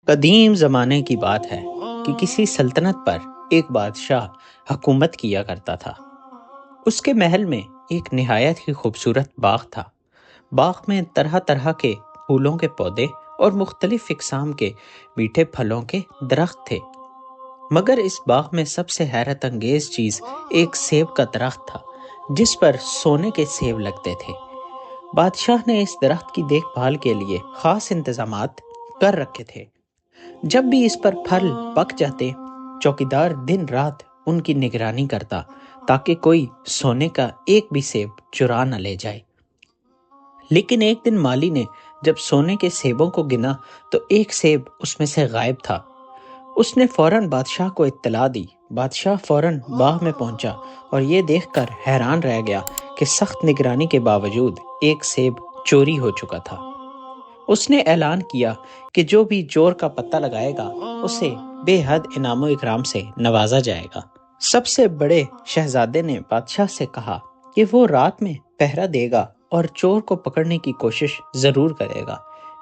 قدیم زمانے کی بات ہے کہ کسی سلطنت پر ایک بادشاہ حکومت کیا کرتا تھا۔ اس کے محل میں ایک نہایت ہی خوبصورت باغ تھا۔ باغ میں طرح طرح کے پھولوں کے پودے اور مختلف اقسام کے میٹھے پھلوں کے درخت تھے، مگر اس باغ میں سب سے حیرت انگیز چیز ایک سیب کا درخت تھا جس پر سونے کے سیب لگتے تھے۔ بادشاہ نے اس درخت کی دیکھ بھال کے لیے خاص انتظامات کر رکھے تھے۔ جب بھی اس پر پھل پک جاتے، چوکیدار دن رات ان کی نگرانی کرتا تاکہ کوئی سونے کا ایک بھی سیب چرا نہ لے جائے۔ لیکن ایک دن مالی نے جب سونے کے سیبوں کو گنا تو ایک سیب اس میں سے غائب تھا۔ اس نے فوراً بادشاہ کو اطلاع دی۔ بادشاہ فوراً باغ میں پہنچا اور یہ دیکھ کر حیران رہ گیا کہ سخت نگرانی کے باوجود ایک سیب چوری ہو چکا تھا۔ اس نے اعلان کیا کہ جو بھی چور کا پتہ لگائے گا اسے بے حد انعام و اکرام سے نوازا جائے گا۔ سب سے بڑے شہزادے نے بادشاہ سے کہا کہ وہ رات میں پہرا دے گا اور چور کو پکڑنے کی کوشش ضرور کرے گا،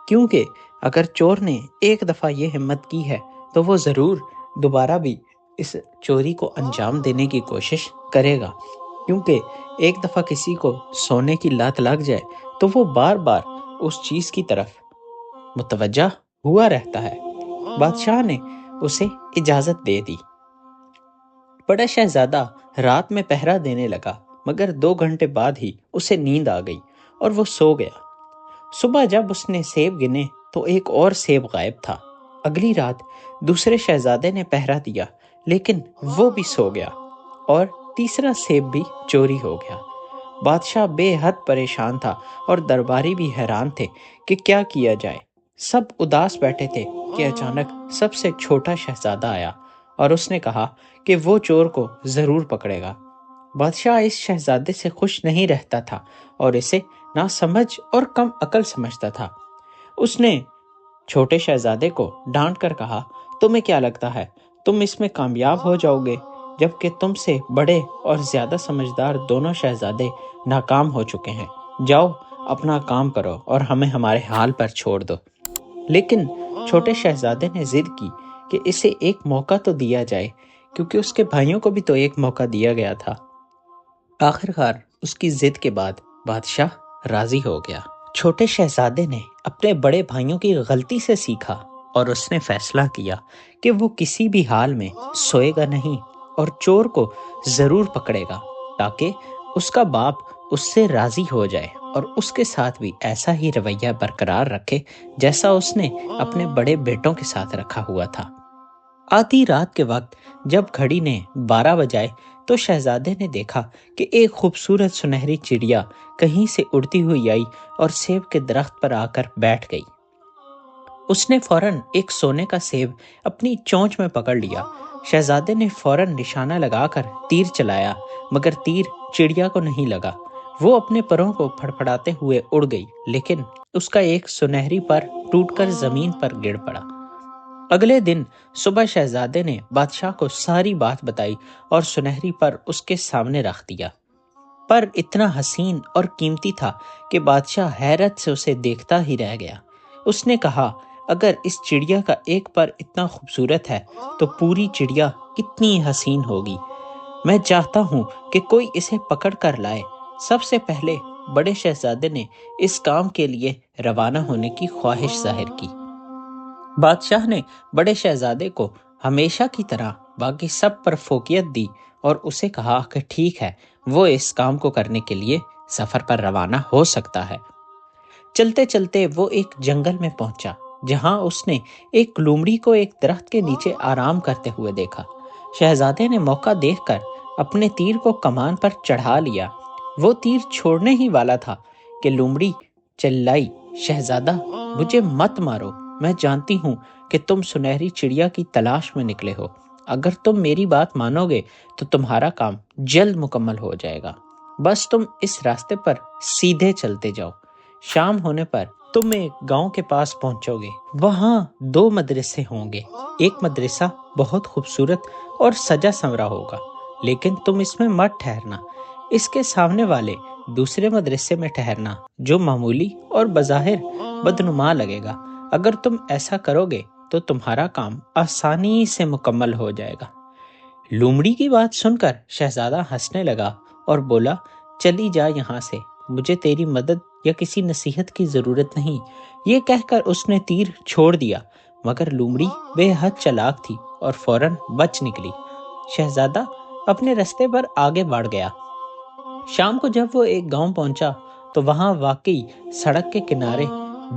کیونکہ اگر چور نے ایک دفعہ یہ ہمت کی ہے تو وہ ضرور دوبارہ بھی اس چوری کو انجام دینے کی کوشش کرے گا، کیونکہ ایک دفعہ کسی کو سونے کی لت لگ جائے تو وہ بار بار اس چیز کی طرف متوجہ ہوا رہتا ہے۔ بادشاہ نے اسے اجازت دے دی۔ بڑا شہزادہ رات میں پہرا دینے لگا، مگر 2 گھنٹے بعد ہی اسے نیند آ گئی اور وہ سو گیا۔ صبح جب اس نے سیب گنے تو ایک اور سیب غائب تھا۔ اگلی رات دوسرے شہزادے نے پہرا دیا، لیکن وہ بھی سو گیا اور تیسرا سیب بھی چوری ہو گیا۔ بادشاہ بے حد پریشان تھا اور درباری بھی حیران تھے کہ کیا کیا جائے۔ سب اداس بیٹھے تھے کہ اچانک سب سے چھوٹا شہزادہ آیا اور اس نے کہا کہ وہ چور کو ضرور پکڑے گا۔ بادشاہ اس شہزادے سے خوش نہیں رہتا تھا اور اسے ناسمجھ اور کم عقل سمجھتا تھا۔ اس نے چھوٹے شہزادے کو ڈانٹ کر کہا، تمہیں کیا لگتا ہے تم اس میں کامیاب ہو جاؤ گے، جبکہ تم سے بڑے اور زیادہ سمجھدار دونوں شہزادے ناکام ہو چکے ہیں؟ جاؤ اپنا کام کرو اور ہمیں ہمارے حال پر چھوڑ دو۔ لیکن چھوٹے شہزادے نے ضد کی کہ اسے ایک موقع تو دیا جائے، کیونکہ اس کے بھائیوں کو بھی تو ایک موقع دیا گیا تھا۔ آخرکار اس کی ضد کے بعد بادشاہ راضی ہو گیا۔ چھوٹے شہزادے نے اپنے بڑے بھائیوں کی غلطی سے سیکھا اور اس نے فیصلہ کیا کہ وہ کسی بھی حال میں سوئے گا نہیں اور چور کو ضرور پکڑے گا، تاکہ اس کا باپ اس سے راضی ہو جائے اور اس کے ساتھ بھی ایسا ہی رویہ برقرار رکھے جیسا اس نے اپنے بڑے بیٹوں کے ساتھ رکھا ہوا تھا۔ آدھی رات کے وقت جب گھڑی نے 12 بجائے تو شہزادے نے دیکھا کہ ایک خوبصورت سنہری چڑیا کہیں سے اڑتی ہوئی آئی اور سیب کے درخت پر آ کر بیٹھ گئی۔ اس نے فوراً ایک سونے کا سیب اپنی چونچ میں پکڑ لیا۔ شہزادے نے فوراً نشانہ لگا کر تیر چلایا، مگر تیر چڑیا کو نہیں لگا۔ وہ اپنے پروں کو پھڑپھڑاتے ہوئے اڑ گئی، لیکن اس کا ایک سنہری پر ٹوٹ کر زمین پر گر پڑا۔ اگلے دن صبح شہزادے نے بادشاہ کو ساری بات بتائی اور سنہری پر اس کے سامنے رکھ دیا۔ پر اتنا حسین اور قیمتی تھا کہ بادشاہ حیرت سے اسے دیکھتا ہی رہ گیا۔ اس نے کہا، اگر اس چڑیا کا ایک پر اتنا خوبصورت ہے تو پوری چڑیا کتنی حسین ہوگی۔ میں چاہتا ہوں کہ کوئی اسے پکڑ کر لائے۔ سب سے پہلے بڑے شہزادے نے اس کام کے لیے روانہ ہونے کی خواہش ظاہر کی۔ بادشاہ نے بڑے شہزادے کو ہمیشہ کی طرح باقی سب پر فوقیت دی اور اسے کہا کہ ٹھیک ہے، وہ اس کام کو کرنے کے لیے سفر پر روانہ ہو سکتا ہے۔ چلتے چلتے وہ ایک جنگل میں پہنچا، جہاں اس نے ایک لومڑی کو ایک درخت کے نیچے آرام کرتے ہوئے دیکھا۔ شہزادے نے موقع دیکھ کر اپنے تیر کو کمان پر چڑھا لیا۔ وہ تیر چھوڑنے ہی والا تھا کہ لومڑی چلائی، شہزادہ مجھے مت مارو، میں جانتی ہوں کہ تم سنہری چڑیا کی تلاش میں نکلے ہو۔ اگر تم میری بات مانو گے تو تمہارا کام جلد مکمل ہو جائے گا۔ بس تم اس راستے پر سیدھے چلتے جاؤ۔ شام ہونے پر تم ایک گاؤں کے پاس پہنچو گے۔ وہاں 2 مدرسے ہوں گے۔ ایک مدرسہ بہت خوبصورت اور سجا سنورا ہوگا، لیکن تم اس میں مت ٹھہرنا۔ اس کے سامنے والے دوسرے مدرسے میں ٹھہرنا، جو معمولی اور بظاہر بدنما لگے گا۔ اگر تم ایسا کرو گے تو تمہارا کام آسانی سے مکمل ہو جائے گا۔ لومڑی کی بات سن کر شہزادہ ہنسنے لگا اور بولا، چلی جا یہاں سے، مجھے تیری مدد یا کسی نصیحت کی ضرورت نہیں۔ یہ کہہ کر اس نے تیر چھوڑ دیا، مگر لومڑی بے حد چالاک تھی اور فوراً بچ نکلی۔ شہزادہ اپنے رستے پر آگے بڑھ گیا۔ شام کو جب وہ ایک گاؤں پہنچا تو وہاں واقعی سڑک کے کنارے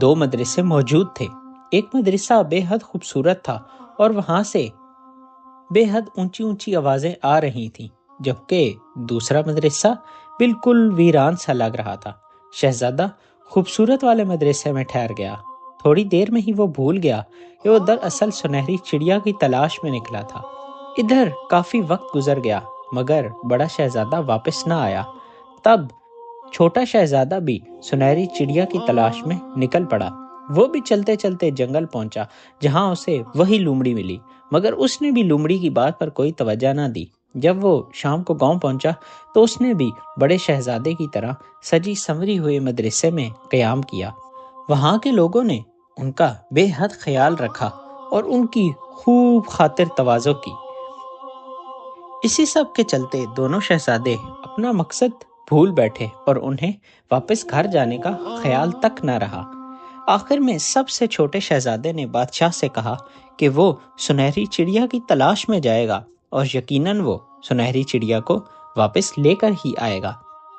2 مدرسے موجود تھے۔ ایک مدرسہ بے حد خوبصورت تھا اور وہاں سے بے حد اونچی اونچی آوازیں آ رہی تھیں، جبکہ دوسرا مدرسہ بالکل ویران سا لگ رہا تھا۔ شہزادہ خوبصورت والے مدرسے میں ٹھہر گیا۔ تھوڑی دیر میں ہی وہ بھول گیا کہ وہ دراصل سنہری چڑیا کی تلاش میں نکلا تھا۔ ادھر کافی وقت گزر گیا مگر بڑا شہزادہ واپس نہ آیا۔ تب چھوٹا شہزادہ بھی سنہری چڑیا کی تلاش میں نکل پڑا۔ وہ بھی چلتے چلتے جنگل پہنچا جہاں اسے وہی لومڑی ملی، مگر اس نے بھی لومڑی کی بات پر کوئی توجہ نہ دی۔ جب وہ شام کو گاؤں پہنچا تو اس نے بھی بڑے شہزادے کی طرح سجی سنوری ہوئے مدرسے میں قیام کیا۔ وہاں کے لوگوں نے ان کا بے حد خیال رکھا اور ان کی خوب خاطر تواضع کی۔ اسی سب کے چلتے دونوں شہزادے اپنا مقصد بھول بیٹھے اور انہیں واپس گھر جانے کا خیال تک نہ رہا۔ آخر میں سب سے چھوٹے شہزادے نے بادشاہ سے کہا کہ وہ سنہری چڑیا کی تلاش میں جائے گا اور یقیناً وہ سنہری چڑیا کو واپس لے کر ہی آئے گا۔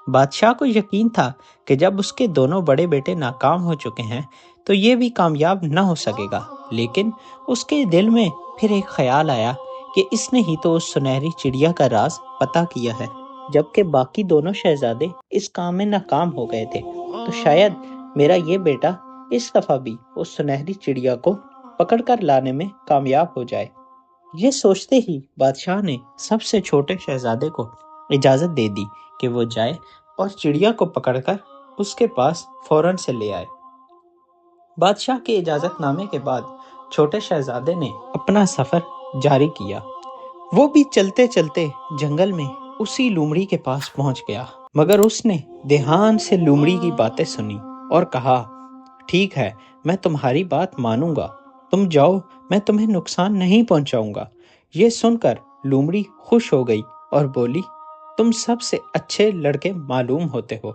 بادشاہ کو یقین تھا کہ جب اس کے دونوں بڑے بیٹے ناکام ہو چکے ہیں تو یہ بھی کامیاب نہ ہو سکے گا، لیکن اس کے دل میں پھر ایک خیال آیا کہ اس نے ہی تو اس سنہری چڑیا کا راز پتہ کیا ہے، جبکہ باقی دونوں شہزادے اس کام میں ناکام ہو گئے تھے، تو شاید میرا یہ بیٹا اس دفعہ بھی اس سنہری چڑیا کو پکڑ کر لانے میں کامیاب ہو جائے۔ یہ سوچتے ہی بادشاہ نے سب سے چھوٹے شہزادے کو اجازت دے دی کہ وہ جائے اور چڑیا کو پکڑ کر اس کے پاس فوراً سے لے آئے۔ بادشاہ کے اجازت نامے کے بعد چھوٹے شہزادے نے اپنا سفر جاری کیا۔ وہ بھی چلتے چلتے جنگل میں اسی لومڑی کے پاس پہنچ گیا، مگر اس نے دھیان سے لومڑی کی باتیں سنی اور کہا، ٹھیک ہے، میں تمہاری بات مانوں گا، تم جاؤ، میں تمہیں نقصان نہیں پہنچاؤں گا۔ یہ سن کر لومڑی خوش ہو گئی اور بولی، تم سب سے اچھے لڑکے معلوم ہوتے ہو،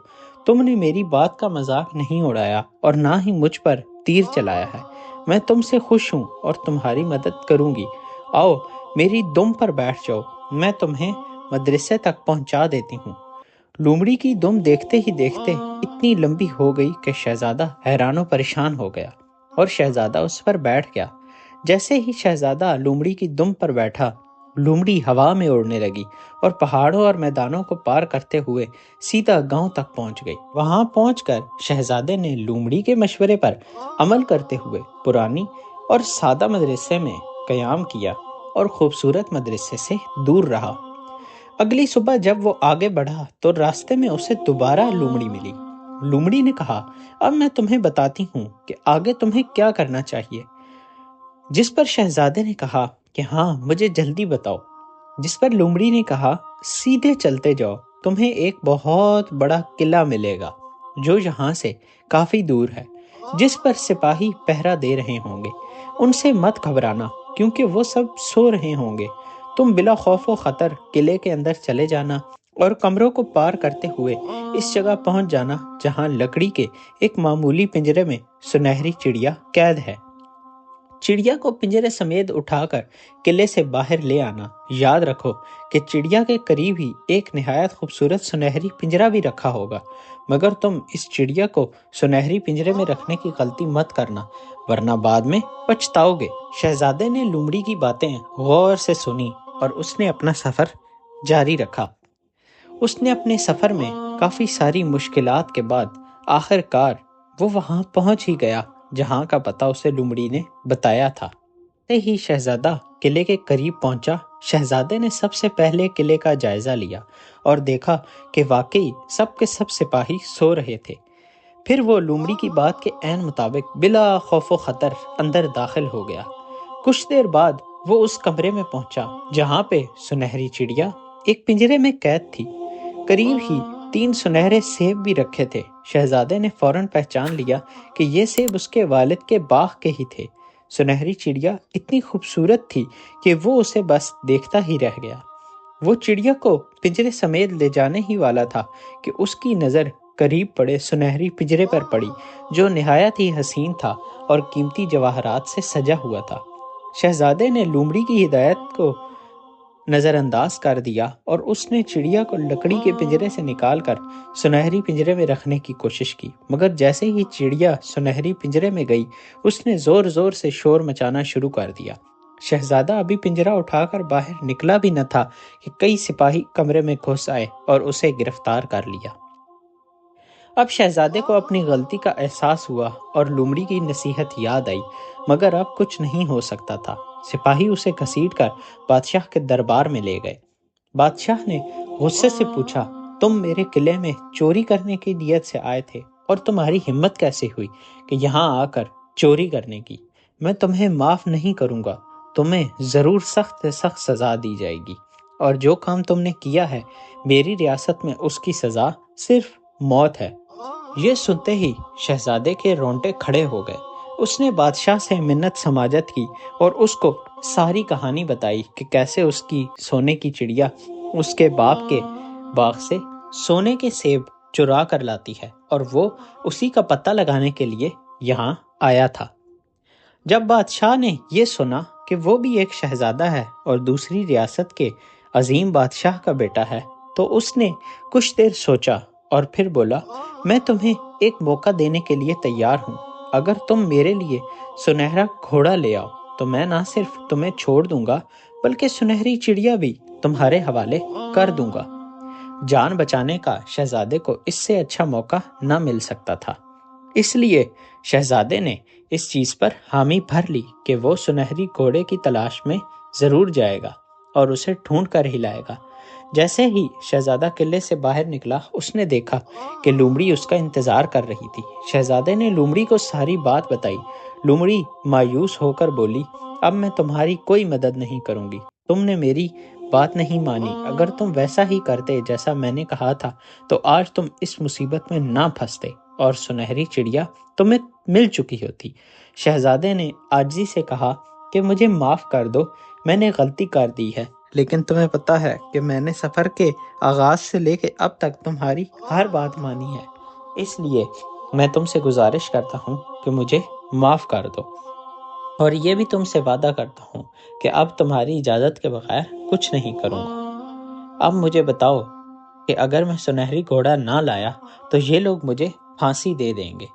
تم نے میری بات کا مذاق نہیں اڑایا اور نہ ہی مجھ پر تیر چلایا ہے۔ میں تم سے خوش ہوں اور تمہاری مدد کروں گی۔ آؤ میری دم پر بیٹھ جاؤ، میں تمہیں مدرسے تک پہنچا دیتی ہوں۔ لومڑی کی دم دیکھتے ہی دیکھتے اتنی لمبی ہو گئی کہ شہزادہ حیران و پریشان ہو گیا اور شہزادہ اس پر بیٹھ گیا۔ جیسے ہی شہزادہ لومڑی کی دم پر بیٹھا، لومڑی ہوا میں اڑنے لگی اور پہاڑوں اور میدانوں کو پار کرتے ہوئے سیدھا گاؤں تک پہنچ گئی۔ وہاں پہنچ کر شہزادے نے لومڑی کے مشورے پر عمل کرتے ہوئے پرانی اور سادہ مدرسے میں قیام کیا اور خوبصورت مدرسے سے دور رہا۔ اگلی صبح جب وہ آگے بڑھا تو راستے میں اسے دوبارہ لومڑی ملی۔ لومڑی نے کہا، اب میں تمہیں بتاتی ہوں کہ آگے تمہیں کیا کرنا چاہیے۔ جس پر شہزادے نے کہا کہ ہاں، مجھے جلدی بتاؤ۔ جس پر لومڑی نے کہا، سیدھے چلتے جاؤ، تمہیں ایک بہت بڑا قلعہ ملے گا جو یہاں سے کافی دور ہے، جس پر سپاہی پہرا دے رہے ہوں گے۔ ان سے مت گھبرانا کیونکہ وہ سب سو رہے ہوں گے۔ تم بلا خوف و خطر قلعے کے اندر چلے جانا اور کمروں کو پار کرتے ہوئے اس جگہ پہنچ جانا جہاں لکڑی کے ایک معمولی پنجرے میں سنہری چڑیا قید ہے۔ چڑیا کو پنجرے سمیت اٹھا کر قلعے سے باہر لے آنا۔ یاد رکھو کہ چڑیا کے قریب ہی ایک نہایت خوبصورت سنہری پنجرا بھی رکھا ہوگا، مگر تم اس چڑیا کو سنہری پنجرے میں رکھنے کی غلطی مت کرنا ورنہ بعد میں پچھتاؤ گے۔ شہزادے نے لومڑی کی باتیں غور سے سنی اور اس نے اپنا سفر جاری رکھا۔ اس نے اپنے سفر میں کافی ساری مشکلات کے بعد آخر کار وہ وہاں پہنچ ہی گیا جہاں کا پتہ اسے لومڑی نے بتایا تھا۔ ہی شہزادہ قلعے کے قریب پہنچا۔ شہزادے نے سب سے پہلے قلعے کا جائزہ لیا اور دیکھا کہ واقعی سب کے سب سپاہی سو رہے تھے۔ پھر وہ لومڑی کی بات کے عین مطابق بلا خوف و خطر اندر داخل ہو گیا۔ کچھ دیر بعد وہ اس کمرے میں پہنچا جہاں پہ سنہری چڑیا ایک پنجرے میں قید تھی۔ قریب ہی 3 سنہرے سیب بھی رکھے تھے۔ شہزادے نے فوراً پہچان لیا کہ یہ سیب اس کے والد کے باغ کے ہی تھے۔ سنہری چڑیا اتنی خوبصورت تھی کہ وہ اسے بس دیکھتا ہی رہ گیا۔ وہ چڑیا کو پنجرے سمیت لے جانے ہی والا تھا کہ اس کی نظر قریب پڑے سنہری پنجرے پر پڑی، جو نہایت ہی حسین تھا اور قیمتی جواہرات سے سجا ہوا تھا۔ شہزادے نے لومڑی کی ہدایت کو نظر انداز کر دیا اور اس نے چڑیا کو لکڑی کے پنجرے سے نکال کر سنہری پنجرے میں رکھنے کی کوشش کی، مگر جیسے ہی چڑیا سنہری پنجرے میں گئی اس نے زور زور سے شور مچانا شروع کر دیا۔ شہزادہ ابھی پنجرہ اٹھا کر باہر نکلا بھی نہ تھا کہ کئی سپاہی کمرے میں گھس آئے اور اسے گرفتار کر لیا۔ اب شہزادے کو اپنی غلطی کا احساس ہوا اور لومڑی کی نصیحت یاد آئی، مگر اب کچھ نہیں ہو سکتا تھا۔ سپاہی اسے گھسیٹ کر بادشاہ کے دربار میں لے گئے۔ بادشاہ نے غصے سے پوچھا، تم میرے قلعے میں چوری کرنے کی نیت سے آئے تھے اور تمہاری ہمت کیسے ہوئی کہ یہاں آ کر چوری کرنے کی؟ میں تمہیں معاف نہیں کروں گا، تمہیں ضرور سخت سے سخت سزا دی جائے گی، اور جو کام تم نے کیا ہے میری ریاست میں اس کی سزا صرف موت ہے۔ یہ سنتے ہی شہزادے کے رونگٹے کھڑے ہو گئے۔ اس نے بادشاہ سے منت سماجت کی اور اس کو ساری کہانی بتائی کہ کیسے اس کی سونے کی چڑیا اس کے باپ کے باغ سے سونے کے سیب چرا کر لاتی ہے اور وہ اسی کا پتہ لگانے کے لیے یہاں آیا تھا۔ جب بادشاہ نے یہ سنا کہ وہ بھی ایک شہزادہ ہے اور دوسری ریاست کے عظیم بادشاہ کا بیٹا ہے، تو اس نے کچھ دیر سوچا اور پھر بولا، میں تمہیں ایک موقع دینے کے لیے تیار ہوں۔ اگر تم میرے لیے سنہرا گھوڑا لے آؤ تو میں نہ صرف تمہیں چھوڑ دوں گا بلکہ سنہری چڑیا بھی تمہارے حوالے کر دوں گا۔ جان بچانے کا شہزادے کو اس سے اچھا موقع نہ مل سکتا تھا، اس لیے شہزادے نے اس چیز پر حامی بھر لی کہ وہ سنہری گھوڑے کی تلاش میں ضرور جائے گا اور اسے ڈھونڈ کر ہی لائے گا۔ جیسے ہی شہزادہ قلعے سے باہر نکلا اس نے دیکھا کہ لومڑی اس کا انتظار کر رہی تھی۔ شہزادے نے لومڑی کو ساری بات بتائی۔ لومڑی مایوس ہو کر بولی، اب میں تمہاری کوئی مدد نہیں کروں گی، تم نے میری بات نہیں مانی۔ اگر تم ویسا ہی کرتے جیسا میں نے کہا تھا تو آج تم اس مصیبت میں نہ پھنستے اور سنہری چڑیا تمہیں مل چکی ہوتی۔ شہزادے نے عاجزی سے کہا کہ مجھے معاف کر دو، میں نے غلطی کر دی ہے، لیکن تمہیں پتہ ہے کہ میں نے سفر کے آغاز سے لے کے اب تک تمہاری ہر بات مانی ہے، اس لیے میں تم سے گزارش کرتا ہوں کہ مجھے معاف کر دو، اور یہ بھی تم سے وعدہ کرتا ہوں کہ اب تمہاری اجازت کے بغیر کچھ نہیں کروں گا۔ اب مجھے بتاؤ کہ اگر میں سنہری گھوڑا نہ لایا تو یہ لوگ مجھے پھانسی دے دیں گے،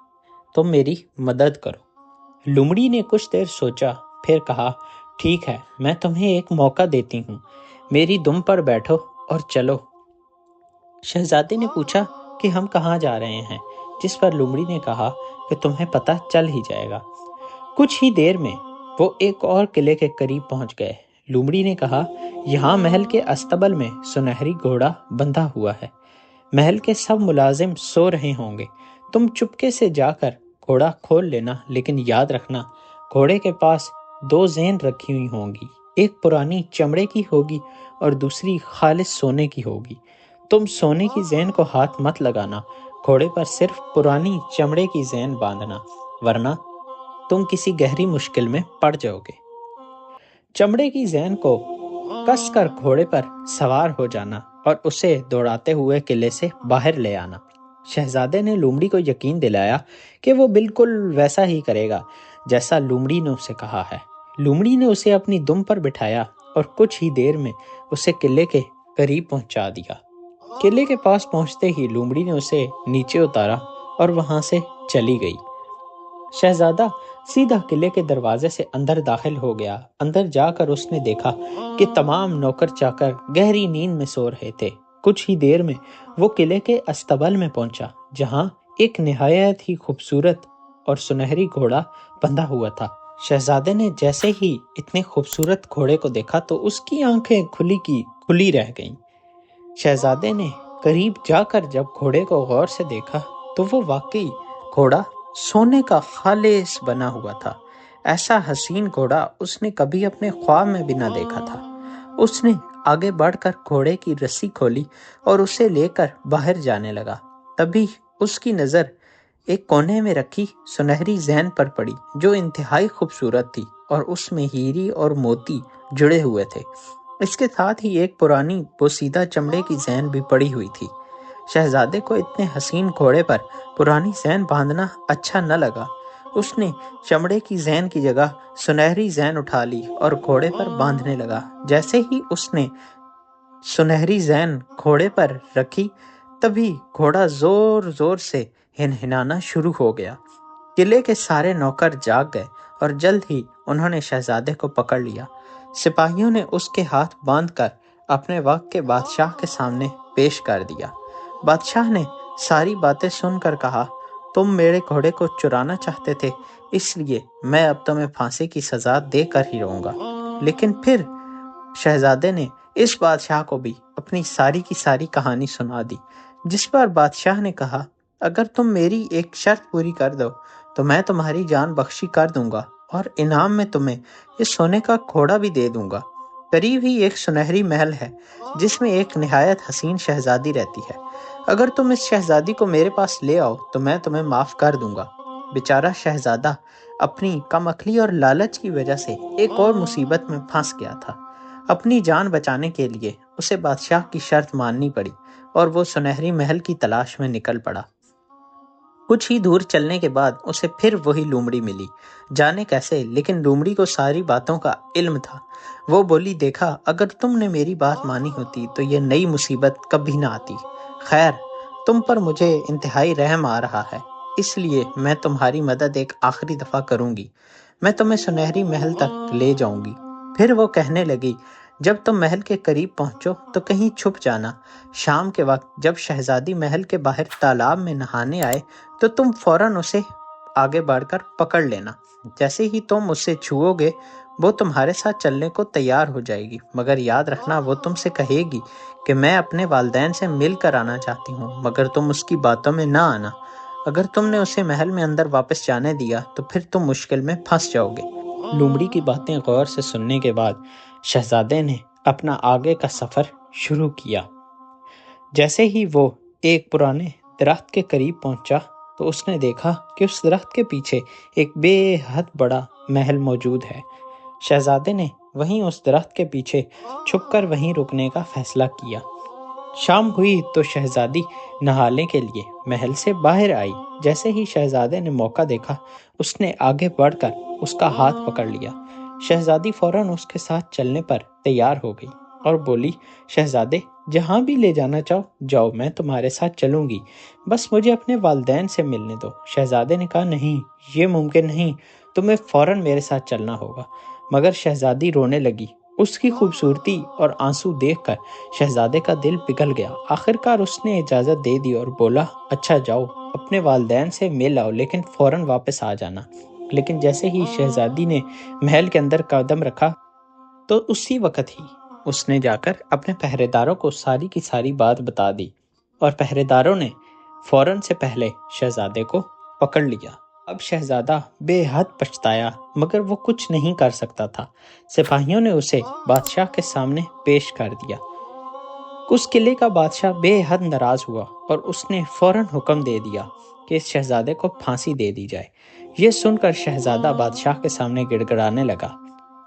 تم میری مدد کرو۔ لومڑی نے کچھ دیر سوچا، پھر کہا، ٹھیک ہے، میں تمہیں ایک موقع دیتی ہوں، میری دم پر بیٹھو اور چلو۔ شہزادے نے پوچھا کہ ہم کہاں جا رہے ہیں، جس پر لومڑی نے کہا کہ تمہیں پتہ چل ہی جائے گا۔ کچھ ہی دیر میں وہ ایک اور قلعے کے قریب پہنچ گئے۔ لومڑی نے کہا، یہاں محل کے استبل میں سنہری گھوڑا بندھا ہوا ہے، محل کے سب ملازم سو رہے ہوں گے، تم چپکے سے جا کر گھوڑا کھول لینا، لیکن یاد رکھنا گھوڑے کے پاس دو زین رکھی ہوئی ہوں گی، ایک پرانی چمڑے کی ہوگی اور دوسری خالص سونے کی ہوگی۔ تم سونے کی زین کو ہاتھ مت لگانا، گھوڑے پر صرف پرانی چمڑے کی زین باندھنا، ورنہ تم کسی گہری مشکل میں پڑ جاؤ گے۔ چمڑے کی زین کو کس کر گھوڑے پر سوار ہو جانا اور اسے دوڑاتے ہوئے قلعے سے باہر لے آنا۔ شہزادے نے لومڑی کو یقین دلایا کہ وہ بالکل ویسا ہی کرے گا جیسا لومڑی نے اسے کہا ہے۔ لومڑی نے اسے اپنی دم پر بٹھایا اور کچھ ہی دیر میں اسے قلعے کے قریب پہنچا دیا۔ قلعے کے پاس پہنچتے ہی لومڑی نے اسے نیچے اتارا اور وہاں سے چلی گئی۔ شہزادہ سیدھا قلعے کے دروازے سے اندر داخل ہو گیا۔ اندر جا کر اس نے دیکھا کہ تمام نوکر چاکر گہری نیند میں سو رہے تھے۔ کچھ ہی دیر میں وہ قلعے کے استبل میں پہنچا، جہاں ایک نہایت ہی خوبصورت اور سنہری گھوڑا بندھا ہوا تھا۔ شہزادے نے جیسے ہی اتنے خوبصورت گھوڑے کو دیکھا تو اس کی آنکھیں کھلی رہ گئیں۔ شہزادے نے قریب جا کر جب گھوڑے کو غور سے دیکھا تو وہ واقعی گھوڑا سونے کا خالص بنا ہوا تھا۔ ایسا حسین گھوڑا اس نے کبھی اپنے خواب میں بھی نہ دیکھا تھا۔ اس نے آگے بڑھ کر گھوڑے کی رسی کھولی اور اسے لے کر باہر جانے لگا۔ تبھی اس کی نظر ایک کونے میں رکھی سنہری زین پر پڑی جو انتہائی خوبصورت تھی اور اس میں ہیرے اور موتی جڑے ہوئے تھے۔ اس کے ساتھ ہی ایک پرانی بوسیدہ چمڑے کی زین بھی پڑی ہوئی تھی۔ شہزادے کو اتنے حسین گھوڑے پر پرانی زین باندھنا اچھا نہ لگا۔ اس نے چمڑے کی زین کی جگہ سنہری زین اٹھا لی اور گھوڑے پر باندھنے لگا۔ جیسے ہی اس نے سنہری زین گھوڑے پر رکھی تبھی گھوڑا زور زور سے ہنہنانا شروع ہو گیا۔ قلعے کے سارے نوکر جاگ گئے اور جلد ہی انہوں نے شہزادے کو پکڑ لیا۔ سپاہیوں نے اس کے ہاتھ باندھ کر اپنے وقت کے بادشاہ کے سامنے پیش کر دیا۔ بادشاہ نے ساری باتیں سن کر کہا، تم میرے گھوڑے کو چرانا چاہتے تھے، اس لیے میں اب تمہیں پھانسی کی سزا دے کر ہی رہوں گا۔ لیکن پھر شہزادے نے اس بادشاہ کو بھی اپنی ساری کی ساری کہانی سنا دی، جس پر بادشاہ نے کہا، اگر تم میری ایک شرط پوری کر دو تو میں تمہاری جان بخشی کر دوں گا اور انعام میں تمہیں یہ سونے کا گھوڑا بھی دے دوں گا۔ قریب ہی ایک سنہری محل ہے جس میں ایک نہایت حسین شہزادی رہتی ہے۔ اگر تم اس شہزادی کو میرے پاس لے آؤ تو میں تمہیں معاف کر دوں گا۔ بیچارہ شہزادہ اپنی کم عقلی اور لالچ کی وجہ سے ایک اور مصیبت میں پھنس گیا تھا۔ اپنی جان بچانے کے لیے اسے بادشاہ کی شرط ماننی پڑی اور وہ سنہری محل کی تلاش میں نکل پڑا۔ کچھ ہی دور چلنے کے بعد اسے پھر وہی لومڑی ملی، جانے کیسے، لیکن لومڑی کو ساری باتوں کا علم تھا۔ وہ بولی، دیکھا، اگر تم نے میری بات مانی ہوتی تو یہ نئی مصیبت کبھی نہ آتی۔ خیر، تم پر مجھے انتہائی رحم آ رہا ہے، اس لیے میں تمہاری مدد ایک آخری دفعہ کروں گی۔ میں تمہیں سنہری محل تک لے جاؤں گی۔ پھر وہ کہنے لگی، جب تم محل کے قریب پہنچو تو کہیں چھپ جانا۔ شام کے وقت جب شہزادی محل کے باہر تالاب میں نہانے آئے تو تم فوراً اسے آگے بڑھ کر پکڑ لینا۔ جیسے ہی تم اسے چھوؤ گے وہ تمہارے ساتھ چلنے کو تیار ہو جائے گی، مگر یاد رکھنا وہ تم سے کہے گی کہ میں اپنے والدین سے مل کر آنا چاہتی ہوں، مگر تم اس کی باتوں میں نہ آنا۔ اگر تم نے اسے محل میں اندر واپس جانے دیا تو پھر تم مشکل میں پھنس جاؤ گے۔ لومڑی کی باتیں غور سے سننے کے بعد شہزادے نے اپنا آگے کا سفر شروع کیا۔ جیسے ہی وہ ایک پرانے درخت کے قریب پہنچا تو اس نے دیکھا کہ اس درخت کے پیچھے ایک بے حد بڑا محل موجود ہے۔ شہزادے نے وہیں اس درخت کے پیچھے چھپ کر وہیں رکنے کا فیصلہ کیا۔ شام ہوئی تو شہزادی نہانے کے لیے محل سے باہر آئی۔ جیسے ہی شہزادے نے موقع دیکھا اس نے آگے بڑھ کر اس کا ہاتھ پکڑ لیا۔ شہزادی فوراً اس کے ساتھ چلنے پر تیار ہو گئی اور بولی، شہزادے، جہاں بھی لے جانا چاہو جاؤ، میں تمہارے ساتھ چلوں گی، بس مجھے اپنے والدین سے ملنے دو۔ شہزادے نے کہا، نہیں، یہ ممکن نہیں، تمہیں فوراً میرے ساتھ چلنا ہوگا۔ مگر شہزادی رونے لگی۔ اس کی خوبصورتی اور آنسو دیکھ کر شہزادے کا دل پگھل گیا۔ آخرکار اس نے اجازت دے دی اور بولا، اچھا جاؤ، اپنے والدین سے مل آؤ، لیکن فوراً واپس آ جانا۔ لیکن جیسے ہی شہزادی نے محل کے اندر قدم رکھا تو اسی وقت ہی اس نے جا کر اپنے پہرے داروں کو ساری کی ساری بات بتا دی اور پہرے داروں نے فوراً سے پہلے شہزادے کو پکڑ لیا۔ اب شہزادہ بے حد پچھتایا مگر وہ کچھ نہیں کر سکتا تھا۔ سپاہیوں نے اسے بادشاہ کے سامنے پیش کر دیا۔ اس قلعے کا بادشاہ بے حد ناراض ہوا اور اس نے فوراً حکم دے دیا کہ اس شہزادے کو پھانسی دے دی جائے۔ یہ سن کر شہزادہ بادشاہ کے سامنے گڑ گڑانے لگا۔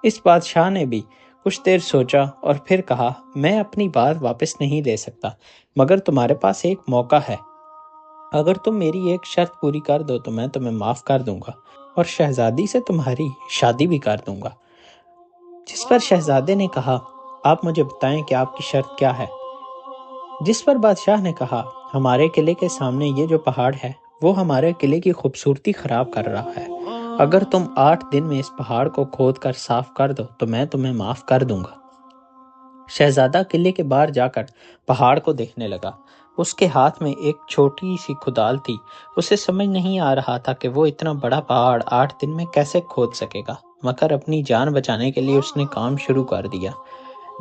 اس بادشاہ نے بھی کچھ دیر سوچا اور پھر کہا، میں اپنی بات واپس نہیں لے سکتا، مگر تمہارے پاس ایک موقع ہے۔ اگر تم میری ایک شرط پوری کر دو تو میں تمہیں معاف کر دوں گا اور شہزادی سے تمہاری شادی بھی کر دوں گا۔ جس پر شہزادے نے کہا، آپ مجھے بتائیں کہ آپ کی شرط کیا ہے؟ جس پر بادشاہ نے کہا، ہمارے قلعے کے سامنے یہ جو پہاڑ ہے وہ ہمارے قلعے کی خوبصورتی خراب کر رہا ہے۔ اگر تم 8 دن میں اس پہاڑ کو کھود کر صاف کر دو تو میں تمہیں معاف کر دوں گا۔ شہزادہ قلعے کے باہر جا کر پہاڑ کو دیکھنے لگا۔ اس کے ہاتھ میں ایک چھوٹی سی کھدال تھی۔ اسے سمجھ نہیں آ رہا تھا کہ وہ اتنا بڑا پہاڑ 8 دن میں کیسے کھود سکے گا، مگر اپنی جان بچانے کے لیے اس نے کام شروع کر دیا۔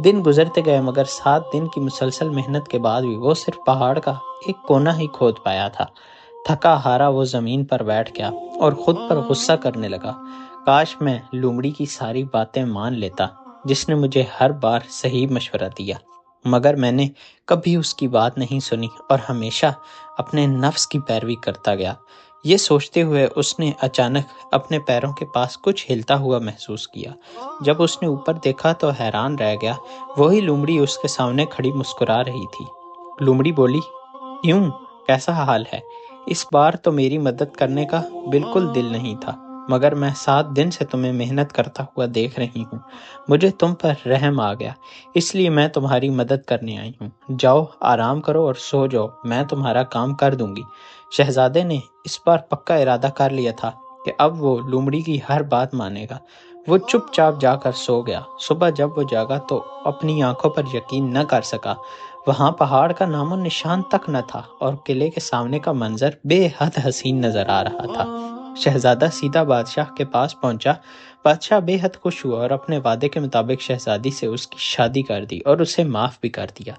دن گزرتے گئے مگر 7 دن کی مسلسل محنت کے بعد بھی وہ صرف پہاڑ کا ایک کونا ہی کھود پایا تھا۔ تھکا ہارا وہ زمین پر بیٹھ گیا اور خود پر غصہ کرنے لگا، کاش میں لومڑی کی ساری باتیں مان لیتا جس نے مجھے ہر بار صحیح مشورہ دیا، مگر میں نے کبھی اس کی بات نہیں سنی اور ہمیشہ اپنے نفس کی پیروی کرتا گیا۔ یہ سوچتے ہوئے اس نے اچانک اپنے پیروں کے پاس کچھ ہلتا ہوا محسوس کیا۔ جب اس نے اوپر دیکھا تو حیران رہ گیا۔ وہی لومڑی اس کے سامنے کھڑی مسکرا رہی تھی۔ لومڑی بولی، کیوں، کیسا حال ہے؟ اس بار تو میری مدد کرنے کا بالکل دل نہیں تھا، مگر میں 7 دن سے تمہیں محنت کرتا ہوا دیکھ رہی ہوں۔ مجھے تم پر رحم آ گیا، اس لیے میں تمہاری مدد کرنے آئی ہوں۔ جاؤ، آرام کرو اور سو جاؤ، میں تمہارا کام کر دوں گی۔ شہزادے نے اس بار پکا ارادہ کر لیا تھا کہ اب وہ لومڑی کی ہر بات مانے گا۔ وہ چپ چاپ جا کر سو گیا۔ صبح جب وہ جاگا تو اپنی آنکھوں پر یقین نہ کر سکا۔ وہاں پہاڑ کا نام و نشان تک نہ تھا اور قلعے کے سامنے کا منظر بے حد حسین نظر آ رہا تھا۔ شہزادہ سیدھا بادشاہ کے پاس پہنچا۔ بادشاہ بے حد خوش ہوا اور اپنے وعدے کے مطابق شہزادی سے اس کی شادی کر دی اور اسے معاف بھی کر دیا۔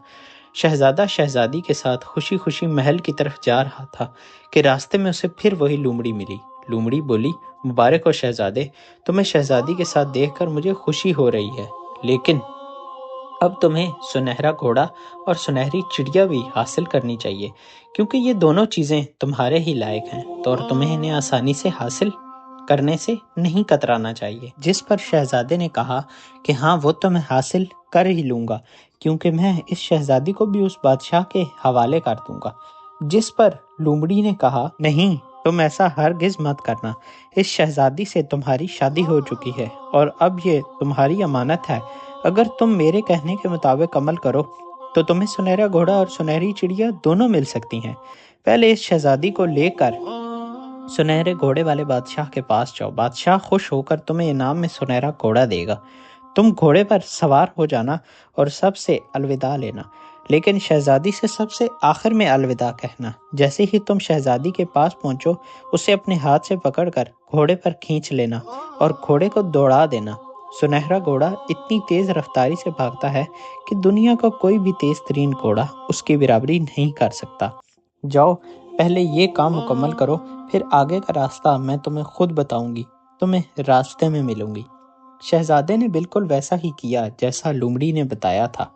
شہزادہ شہزادی کے ساتھ خوشی خوشی محل کی طرف جا رہا تھا کہ راستے میں اسے پھر وہی لومڑی ملی۔ لومڑی بولی، مبارک ہو شہزادے، تمہیں شہزادی کے ساتھ دیکھ کر مجھے خوشی ہو رہی ہے، لیکن اب تمہیں سنہرا گھوڑا اور سنہری چڑیا بھی حاصل کرنی چاہیے، کیونکہ یہ دونوں چیزیں تمہارے ہی لائق ہیں تو اور تمہیں انہیں آسانی سے حاصل کرنے سے نہیں کترانا چاہیے۔ جس پر شہزادے نے کہا کہ ہاں، وہ تو میں حاصل کر ہی لوں گا، کیونکہ میں اس شہزادی کو بھی اس بادشاہ کے حوالے کر دوں گا۔ جس پر لومڑی نے کہا، نہیں، تم ایسا ہرگز مت کرنا، اس شہزادی سے تمہاری شادی ہو چکی ہے اور اب یہ تمہاری امانت ہے۔ اگر تم میرے کہنے کے مطابق عمل کرو تو تمہیں سنہرا گھوڑا اور سنہری چڑیا دونوں مل سکتی ہیں۔ پہلے اس شہزادی کو لے کر سنہرے گھوڑے والے بادشاہ کے پاس جاؤ۔ بادشاہ خوش ہو کر تمہیں انعام میں سنہرا گھوڑا دے گا۔ تم گھوڑے پر سوار ہو جانا اور سب سے الوداع لینا، لیکن شہزادی سے سب سے آخر میں الوداع کہنا۔ جیسے ہی تم شہزادی کے پاس پہنچو، اسے اپنے ہاتھ سے پکڑ کر گھوڑے پر کھینچ لینا اور گھوڑے کو دوڑا دینا۔ سنہرا گھوڑا اتنی تیز رفتاری سے بھاگتا ہے کہ دنیا کا کوئی بھی تیز ترین گھوڑا اس کی برابری نہیں کر سکتا۔ جاؤ، پہلے یہ کام مکمل کرو، پھر آگے کا راستہ میں تمہیں خود بتاؤں گی، تمہیں راستے میں ملوں گی۔ شہزادے نے بالکل ویسا ہی کیا جیسا لومڑی نے بتایا تھا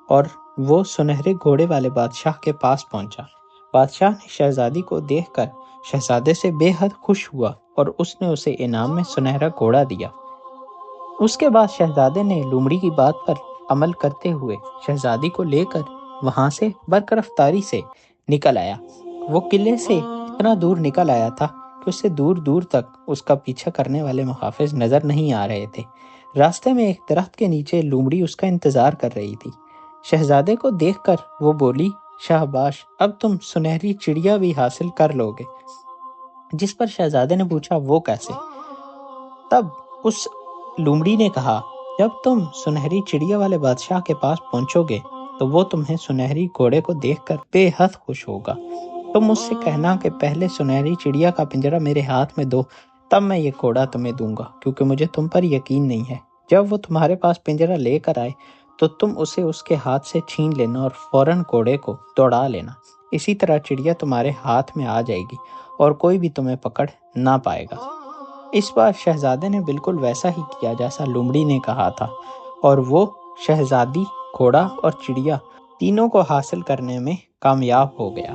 اور وہ سنہرے گھوڑے والے بادشاہ کے پاس پہنچا۔ بادشاہ نے شہزادی کو دیکھ کر شہزادے سے بے حد خوش ہوا اور اس نے اسے انعام میں سنہرا گھوڑا دیا۔ اس کے بعد شہزادے نے لومڑی کی بات پر عمل کرتے ہوئے شہزادی کو لے کر وہاں سے برق رفتاری سے نکل آیا۔ وہ قلعے سے اتنا دور نکل آیا تھا کہ اسے دور دور تک اس کا پیچھا کرنے والے محافظ نظر نہیں آ رہے تھے۔ راستے میں ایک درخت کے نیچے لومڑی اس کا انتظار کر رہی تھی۔ شہزادے کو دیکھ کر وہ بولی، شاباش، اب تم سنہری چڑیا بھی حاصل کر لو گے۔ جس پر شہزادے نے پوچھا، وہ کیسے؟ تب اس لومڑی نے کہا، جب تم سنہری چڑیا والے بادشاہ کے پاس پہنچو گے تو وہ تمہیں سنہری گھوڑے کو دیکھ کر بے حد خوش ہوگا۔ تم اس سے کہنا کہ پہلے سنہری چڑیا کا پنجرا میرے ہاتھ میں دو، تب میں یہ گھوڑا تمہیں دوں گا، کیونکہ مجھے تم پر یقین نہیں ہے۔ جب وہ تمہارے پاس پنجرا لے کر آئے تو تم اسے اس کے ہاتھ سے چھین لینا اور فوراً گھوڑے کو دوڑا لینا۔ اسی طرح چڑیا تمہارے ہاتھ میں آ جائے گی اور کوئی بھی تمہیں پکڑ نہ پائے گا۔ اس بار شہزادے نے بالکل ویسا ہی کیا جیسا لومڑی نے کہا تھا اور وہ شہزادی، گھوڑا اور چڑیا تینوں کو حاصل کرنے میں کامیاب ہو گیا۔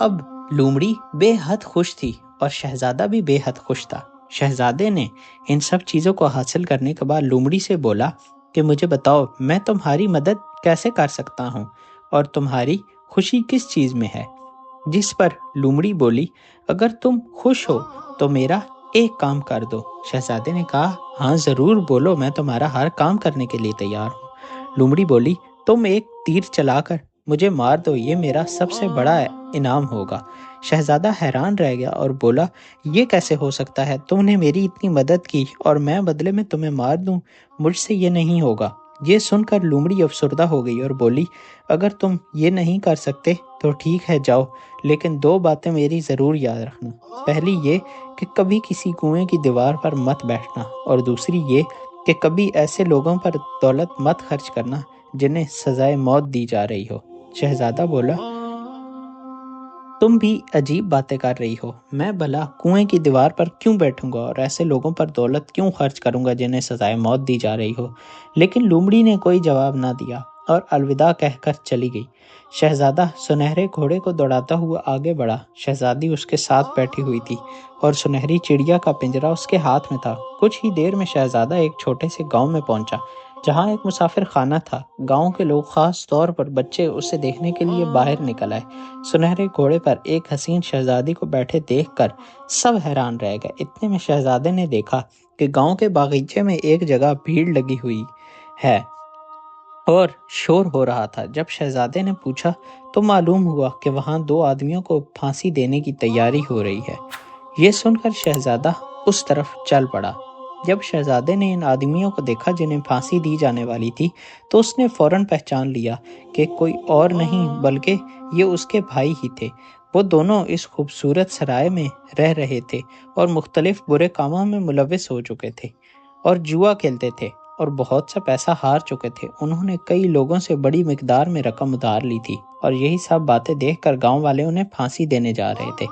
اب لومڑی بے حد خوش تھی اور شہزادہ بھی بے حد خوش تھا۔ شہزادے نے ان سب چیزوں کو حاصل کرنے کے بعد لومڑی سے بولا کہ مجھے بتاؤ، میں تمہاری مدد کیسے کر سکتا ہوں اور تمہاری خوشی کس چیز میں ہے؟ جس پر لومڑی بولی، اگر تم خوش ہو تو میرا ایک کام کر دو۔ شہزادے نے کہا، ہاں ضرور، بولو، میں تمہارا ہر کام کرنے کے لیے تیار ہوں۔ لومڑی بولی، تم ایک تیر چلا کر مجھے مار دو، یہ میرا سب سے بڑا انعام ہوگا۔ شہزادہ حیران رہ گیا اور بولا، یہ کیسے ہو سکتا ہے؟ تم نے میری اتنی مدد کی اور میں بدلے میں تمہیں مار دوں؟ مجھ سے یہ نہیں ہوگا۔ یہ سن کر لومڑی افسردہ ہو گئی اور بولی، اگر تم یہ نہیں کر سکتے تو ٹھیک ہے، جاؤ، لیکن 2 باتیں میری ضرور یاد رکھنا۔ پہلی یہ کہ کبھی کسی کنویں کی دیوار پر مت بیٹھنا، اور دوسری یہ کہ کبھی ایسے لوگوں پر دولت مت خرچ کرنا جنہیں سزائے موت دی جا رہی ہو۔ شہزادہ بولا، تم بھی عجیب باتیں کر رہی ہو، میں بھلا کنویں کی دیوار پر کیوں بیٹھوں گا اور ایسے لوگوں پر دولت کیوں خرچ کروں گا جنہیں سزائے موت دی جا رہی ہو؟ لیکن لومڑی نے کوئی جواب نہ دیا۔ اور الوداع کہہ کر چلی گئی۔ شہزادہ سنہرے گھوڑے کو دوڑاتا ہوا آگے بڑھا۔ شہزادی اس کے ساتھ بیٹھی ہوئی تھی اور سنہری چڑیا کا پنجرا اس کے ہاتھ میں تھا۔ کچھ ہی دیر میں شہزادہ ایک چھوٹے سے گاؤں میں پہنچا جہاں ایک مسافر خانہ تھا۔ گاؤں کے لوگ، خاص طور پر بچے، اسے دیکھنے کے لیے باہر نکل آئے۔ سنہرے گھوڑے پر ایک حسین شہزادی کو بیٹھے دیکھ کر سب حیران رہ گئے۔ اتنے میں شہزادے نے دیکھا کہ گاؤں کے باغیچے میں ایک جگہ بھیڑ لگی ہوئی ہے اور شور ہو رہا تھا۔ جب شہزادے نے پوچھا تو معلوم ہوا کہ وہاں 2 آدمیوں کو پھانسی دینے کی تیاری ہو رہی ہے۔ یہ سن کر شہزادہ اس طرف چل پڑا۔ جب شہزادے نے ان آدمیوں کو دیکھا جنہیں پھانسی دی جانے والی تھی تو اس نے فوراً پہچان لیا کہ کوئی اور نہیں بلکہ یہ اس کے بھائی ہی تھے۔ وہ دونوں اس خوبصورت سرائے میں رہ رہے تھے اور مختلف برے کاموں میں ملوث ہو چکے تھے اور جوا کھیلتے تھے اور بہت سا پیسہ ہار چکے تھے۔ انہوں نے کئی لوگوں سے بڑی مقدار میں رقم ادھار لی تھی اور یہی سب باتیں دیکھ کر گاؤں والے انہیں پھانسی دینے جا رہے تھے۔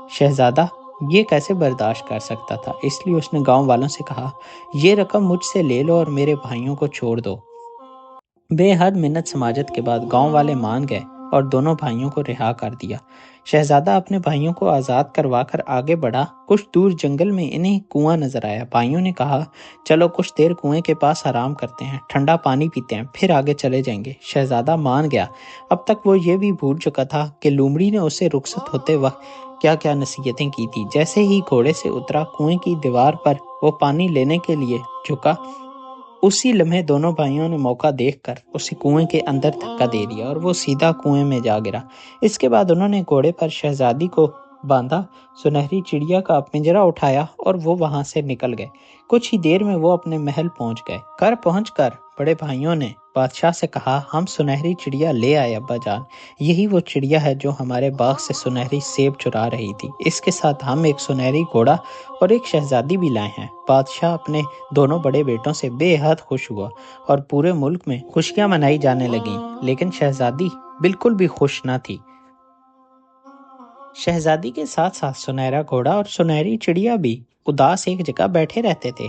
شہزادہ یہ کیسے برداشت کر سکتا تھا، اس لیے اس نے گاؤں والوں سے کہا، یہ رقم مجھ سے لے لو اور میرے بھائیوں کو چھوڑ دو۔ بے حد منت سماجت کے بعد گاؤں والے مان گئے اور دونوں بھائیوں کو رہا کر دیا۔ شہزادہ اپنے بھائیوں کو آزاد کروا کر آگے بڑھا۔ کچھ دور جنگل میں انہیں کنواں نظر آیا۔ بھائیوں نے کہا، چلو کچھ دیر کنویں کے پاس آرام کرتے ہیں، ٹھنڈا پانی پیتے ہیں، پھر آگے چلے جائیں گے۔ شہزادہ مان گیا۔ اب تک وہ یہ بھی بھول چکا تھا کہ لومڑی نے اسے رخصت ہوتے وقت کیا کیا نصیحتیں کی تھی۔ جیسے ہی گھوڑے سے اترا، کنویں کی دیوار پر وہ پانی لینے کے لیے جھکا، اسی لمحے دونوں بھائیوں نے موقع دیکھ کر اسے کنویں کے اندر دھکا دے دیا اور وہ سیدھا کنویں میں جا گرا۔ اس کے بعد انہوں نے گھوڑے پر شہزادی کو باندھا، سنہری چڑیا کا پنجرا اٹھایا اور وہ وہاں سے نکل گئے۔ کچھ ہی دیر میں وہ اپنے محل پہنچ گئے۔ گھر پہنچ کر بڑے بھائیوں نے بادشاہ سے کہا، ہم سنہری چڑیا لے آئے ابا جان۔ یہی وہ چڑیا ہے جو ہمارے باغ سے سنہری سیب چرا رہی تھی۔ اس کے ساتھ ہم ایک سنہری گھوڑا اور ایک شہزادی بھی لائے ہیں۔ بادشاہ اپنے دونوں بڑے بیٹوں سے بے حد خوش ہوا اور پورے ملک میں خوشیاں منائی جانے لگیں، لیکن شہزادی بالکل بھی خوش نہ تھی۔ شہزادی کے ساتھ ساتھ سنہرا گھوڑا اور سنہری چڑیا بھی اداس ایک جگہ بیٹھے رہتے تھے۔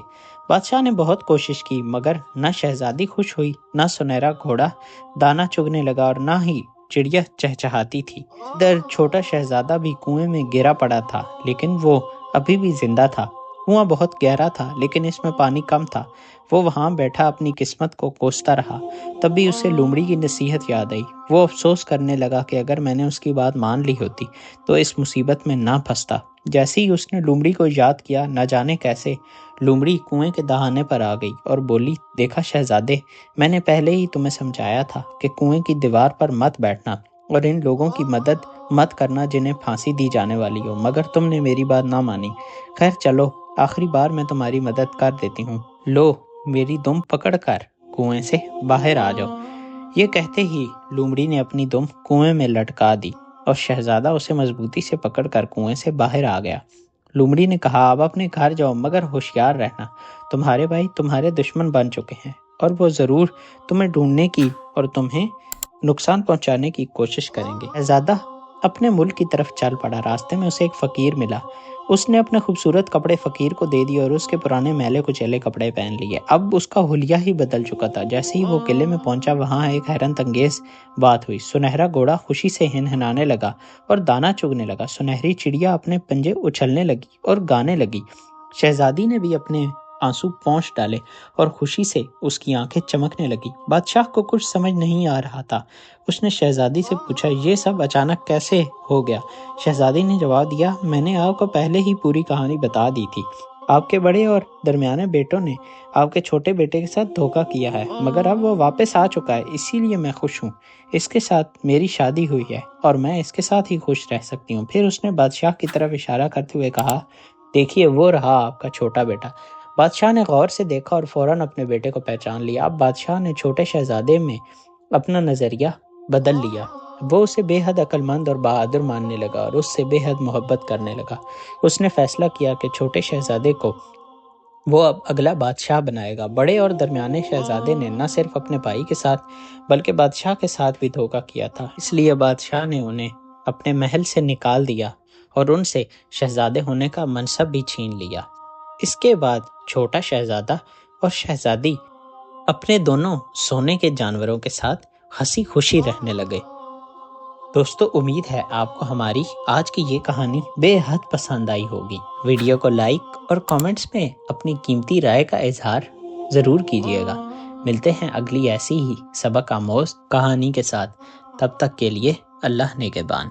بادشاہ نے بہت کوشش کی مگر نہ شہزادی خوش ہوئی، نہ سنہرا گھوڑا دانا چگنے لگا اور نہ ہی چڑیا چہچہاتی تھی۔ ادھر چھوٹا شہزادہ بھی کنویں میں گرا پڑا تھا لیکن وہ ابھی بھی زندہ تھا۔ کنواں بہت گہرا تھا لیکن اس میں پانی کم تھا۔ وہ وہاں بیٹھا اپنی قسمت کو کوستا رہا۔ تب بھی اسے لومڑی کی نصیحت یاد آئی۔ وہ افسوس کرنے لگا کہ اگر میں نے اس کی بات مان لی ہوتی تو اس مصیبت میں نہ پھنستا۔ جیسے ہی اس نے لومڑی کو یاد کیا، نہ جانے کیسے لومڑی کنویں کے دہانے پر آ گئی اور بولی، دیکھا شہزادے، میں نے پہلے ہی تمہیں سمجھایا تھا کہ کنویں کی دیوار پر مت بیٹھنا اور ان لوگوں کی مدد مت کرنا جنہیں پھانسی دی جانے والی ہو، مگر تم نے میری بات نہ مانی۔ خیر چلو، آخری بار میں تمہاری مدد کر دیتی ہوں، لو میری دم پکڑ کر کنویں سے باہر آ جاؤ۔ یہ کہتے ہی لومڑی نے اپنی دم کنویں میں لٹکا دی اور شہزادہ اسے مضبوطی سے پکڑ کر کنویں سے باہر آ گیا۔ لومڑی نے کہا، اب اپنے گھر جاؤ مگر ہوشیار رہنا، تمہارے بھائی تمہارے دشمن بن چکے ہیں اور وہ ضرور تمہیں ڈھونڈنے کی اور تمہیں نقصان پہنچانے کی کوشش کریں گے۔ شہزادہ اپنے ملک کی طرف چل پڑا۔ راستے میں اسے ایک فقیر ملا۔ اس نے اپنے خوبصورت کپڑے فقیر کو دے دیے اور اس کے پرانے میلے کچیلے کپڑے پہن لیے۔ اب اس کا حلیہ ہی بدل چکا تھا۔ جیسے ہی وہ قلعے میں پہنچا، وہاں ایک حیرت انگیز بات ہوئی۔ سنہرا گھوڑا خوشی سے ہنہنانے لگا اور دانا چگنے لگا۔ سنہری چڑیا اپنے پنجے اچھلنے لگی اور گانے لگی۔ شہزادی نے بھی اپنے آنسو پونچھ ڈالے اور خوشی سے اس کی آنکھیں چمکنے لگی۔ بادشاہ کو کچھ سمجھ نہیں آ رہا تھا۔ اس نے شہزادی سے پوچھا، یہ سب اچانک کیسے ہو گیا؟ شہزادی نے جواب دیا، میں نے آپ کو پہلے ہی پوری کہانی بتا دی تھی۔ آپ کے بڑے اور درمیانے بیٹوں نے آپ کے چھوٹے بیٹے کے ساتھ دھوکہ کیا ہے مگر اب وہ واپس آ چکا ہے، اسی لیے میں خوش ہوں۔ اس کے ساتھ میری شادی ہوئی ہے اور میں اس کے ساتھ ہی خوش رہ سکتی ہوں۔ پھر اس نے بادشاہ کی طرف اشارہ کرتے ہوئے کہا، دیکھیے وہ رہا آپ کا چھوٹا بیٹا۔ بادشاہ نے غور سے دیکھا اور فوراً اپنے بیٹے کو پہچان لیا۔ اب بادشاہ نے چھوٹے شہزادے میں اپنا نظریہ بدل لیا۔ وہ اسے بے حد عقل مند اور بہادر ماننے لگا اور اس سے بے حد محبت کرنے لگا۔ اس نے فیصلہ کیا کہ چھوٹے شہزادے کو وہ اب اگلا بادشاہ بنائے گا۔ بڑے اور درمیانے شہزادے نے نہ صرف اپنے بھائی کے ساتھ بلکہ بادشاہ کے ساتھ بھی دھوکہ کیا تھا، اس لیے بادشاہ نے انہیں اپنے محل سے نکال دیا اور ان سے شہزادے ہونے کا منصب بھی چھین لیا۔ اس کے بعد چھوٹا شہزادہ اور شہزادی اپنے دونوں سونے کے جانوروں کے ساتھ ہنسی خوشی رہنے لگے۔ دوستو، امید ہے آپ کو ہماری آج کی یہ کہانی بے حد پسند آئی ہوگی۔ ویڈیو کو لائک اور کامنٹس میں اپنی قیمتی رائے کا اظہار ضرور کیجیے گا۔ ملتے ہیں اگلی ایسی ہی سبق آموز کہانی کے ساتھ۔ تب تک کے لیے اللہ نگہبان۔